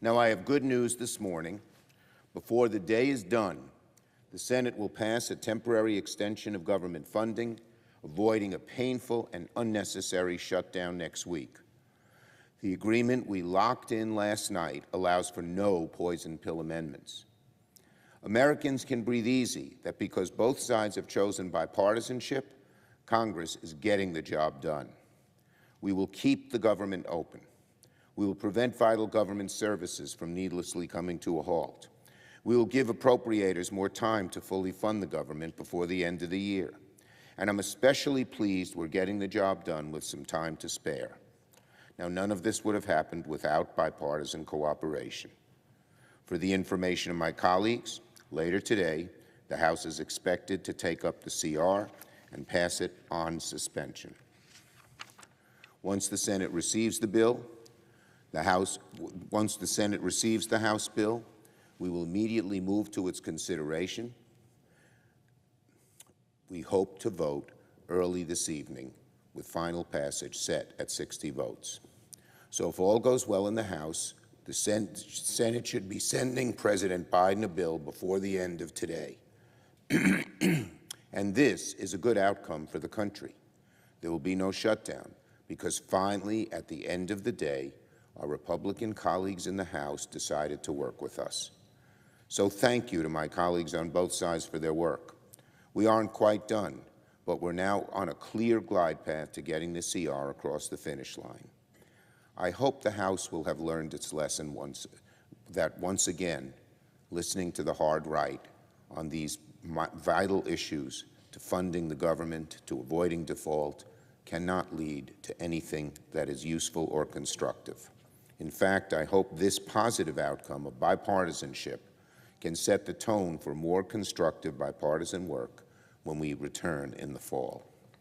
Now, I have good news this morning. Before the day is done, the Senate will pass a temporary extension of government funding, avoiding a painful and unnecessary shutdown next week. The agreement we locked in last night allows for no poison pill amendments. Americans can breathe easy that because both sides have chosen bipartisanship, Congress is getting the job done. We will keep the government open. We will prevent vital government services from needlessly coming to a halt. We will give appropriators more time to fully fund the government before the end of the year. And I'm especially pleased we're getting the job done with some time to spare. Now, none of this would have happened without bipartisan cooperation. For the information of my colleagues, later today, the House is expected to take up the CR and pass it on suspension. Once the Senate receives the bill, once the Senate receives the House bill, we will immediately move to its consideration. We hope to vote early this evening with final passage set at 60 votes. So if all goes well in the House, the Senate should be sending President Biden a bill before the end of today. And this is a good outcome for the country. There will be no shutdown because finally, at the end of the day, our Republican colleagues in the House decided to work with us. So thank you to my colleagues on both sides for their work. We aren't quite done, but we're now on a clear glide path to getting the CR across the finish line. I hope the House will have learned its lesson once again, listening to the hard right on these vital issues to funding the government, to avoiding default, cannot lead to anything that is useful or constructive. In fact, I hope this positive outcome of bipartisanship can set the tone for more constructive bipartisan work when we return in the fall.